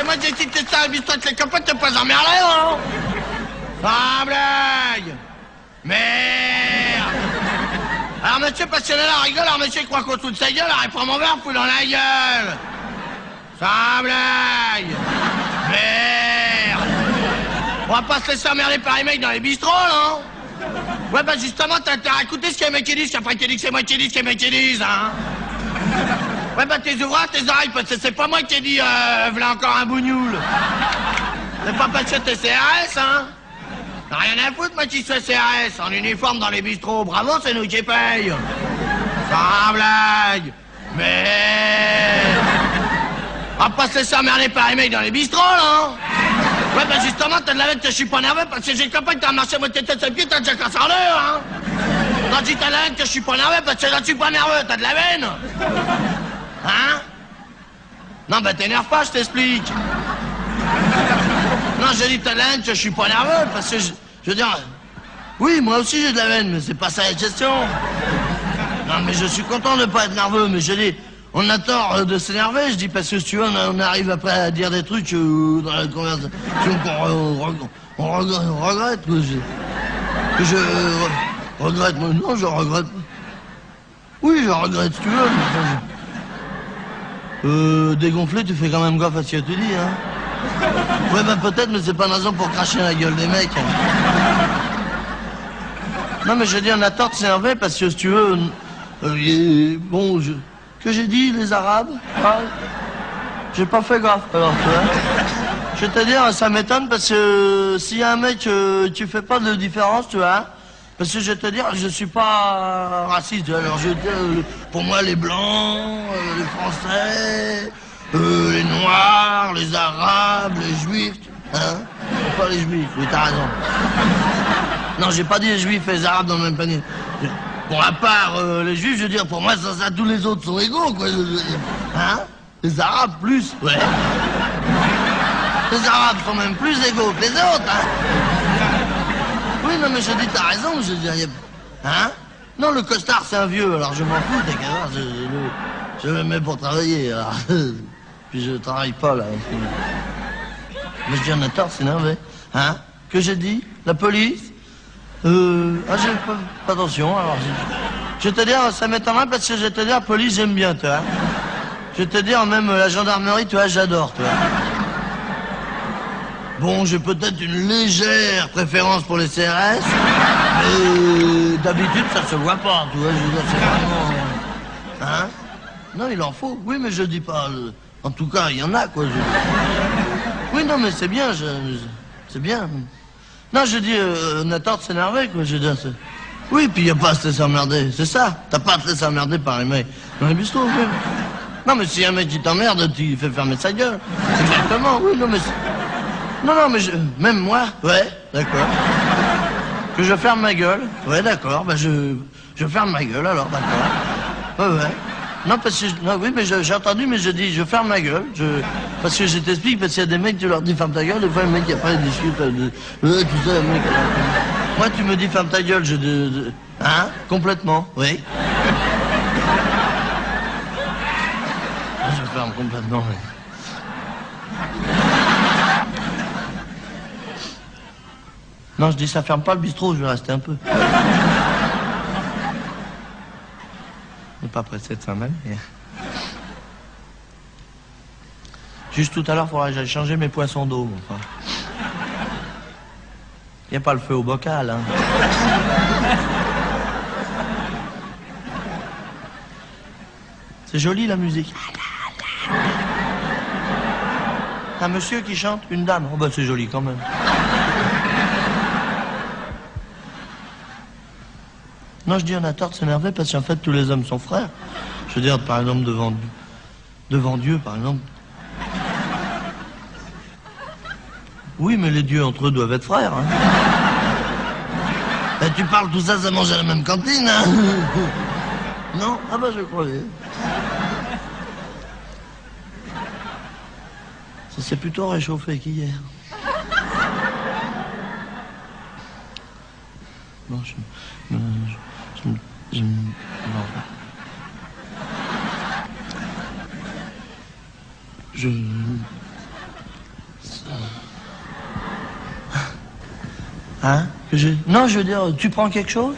moi j'ai cité ça à bistrot avec les copains, t'es pas emmerdé, hein? Sans blague! Merde! Alors monsieur passionné là rigole, alors monsieur il croit qu'on se fout de sa gueule, alors il prend mon verre, fout dans la gueule! Sans blague! Merde! On va pas se laisser emmerder par les mecs dans les bistrots, non? Ouais, bah justement, t'as intérêt à écouter ce qu'il y a mecs qui disent, qu'après qu'ils disent que c'est moi qui dis, ce qu'il y a mecs qui disent, hein? Ouais, bah tes ouvrages, tes oreilles, parce que c'est pas moi qui ai dit, v'là encore un bougnoul. C'est pas parce que t'es CRS, hein? T'as rien à foutre, moi qui suis CRS, en uniforme dans les bistrots. Bravo, c'est nous qui paye. Sans blague. Mais... On va pas se laisser emmerder par les mecs dans les bistrots, non? Ouais, bah justement, t'as de la veine que je suis pas nerveux, parce que j'ai le copain que t'as marché à moitié tête sur le pied, t'as déjà cassé en deux, hein? Quand tu t'as de la veine que je suis pas nerveux, parce que là, je suis pas nerveux, t'as de la veine? Hein? Non, bah t'énerve pas, je t'explique. Non, je dis t'as de la veine que je suis pas nerveux, parce que je veux dire... Oui, moi aussi j'ai de la veine, mais c'est pas ça la question. Non, mais je suis content de pas être nerveux, mais je dis... On a tort de s'énerver, je dis, parce que si tu veux, on arrive après à dire des trucs dans la conversation qu'on regrette. Que je regrette, moi, non, je regrette. Oui, je regrette, si tu veux. Dégonfler, tu fais quand même gaffe à ce que tu dis, hein. Ouais, ben peut-être, mais c'est pas une raison pour cracher la gueule des mecs. Hein. Non, mais je dis, on a tort de s'énerver, parce que si tu veux... bon, que j'ai dit, les Arabes? Ah, j'ai pas fait gaffe, alors, tu vois. Je vais te dire, ça m'étonne, parce que s'il y a un mec, tu fais pas de différence, tu vois. Parce que je vais te dire, je suis pas raciste, tu vois. Alors, je vais te dire, pour moi, les Blancs, les Français, les Noirs, les Arabes, les Juifs, hein. Pas les Juifs, oui, t'as raison. Non, j'ai pas dit les Juifs et les Arabes dans le même panier. Bon, à part les Juifs, je veux dire, pour moi, ça, tous les autres sont égaux, quoi. Hein? Les Arabes, plus, ouais. Les Arabes sont même plus égaux que les autres, hein. Oui, non, mais je dis, t'as raison, je veux dire, hein? Non, le costard, c'est un vieux, alors je m'en fous, t'es qu'à je le mets pour travailler, alors. Puis je travaille pas, là. Mais je dis, on a tort, c'est énervé. Hein? Que j'ai dit? La police? J'ai pas attention, alors je vais te dire, ça m'étonnerait parce que je vais te dire, la police, j'aime bien, tu vois. Je vais te dire, même la gendarmerie, tu vois, j'adore, tu vois. Bon, j'ai peut-être une légère préférence pour les CRS, mais d'habitude, ça se voit pas, tu vois, je veux dire, c'est vraiment... Hein? Non, il en faut, oui, mais je dis pas... En tout cas, il y en a, quoi. Oui, non, mais c'est bien, c'est bien. Non, je dis, on a tort de s'énerver, quoi, je dis. Oui, puis y a pas à se laisser emmerder, c'est ça. T'as pas à te laisser emmerder par les mecs dans les bistrots, oui. Non, mais si y a un mec qui t'emmerde, tu fais fermer sa gueule. Exactement, oui, non, mais... Non, mais même moi, ouais, d'accord. Que je ferme ma gueule, ouais, d'accord, bah je ferme ma gueule, alors, d'accord. Ouais. Non, parce que... Non, oui, mais j'ai entendu, mais je dis, je ferme ma gueule, parce que je t'explique, parce qu'il y a des mecs, tu leur dis ferme ta gueule, des fois, le mec, après, il discute, tout ça, le mec... Moi, tu me dis ferme ta gueule, hein? Complètement, oui. Je ferme complètement, oui. Non, je dis, ça ferme pas le bistrot, je vais rester un peu. On n'est pas pressé de s'en aller. Juste tout à l'heure, il faudra que j'aille changer mes poissons d'eau, mon frère. Il n'y a pas le feu au bocal, hein. C'est joli, la musique. Un monsieur qui chante, une dame. Oh, bah, c'est joli, quand même. Non, je dis, on a tort de s'énerver parce qu'en fait, tous les hommes sont frères. Je veux dire, par exemple, devant Dieu, par exemple. Oui, mais les dieux entre eux doivent être frères, hein. Et tu parles tout ça, ça mange à la même cantine, hein. Non? Ah bah, je croyais. Ça s'est plutôt réchauffé qu'hier. Non, Hein? Non, je veux dire, tu prends quelque chose?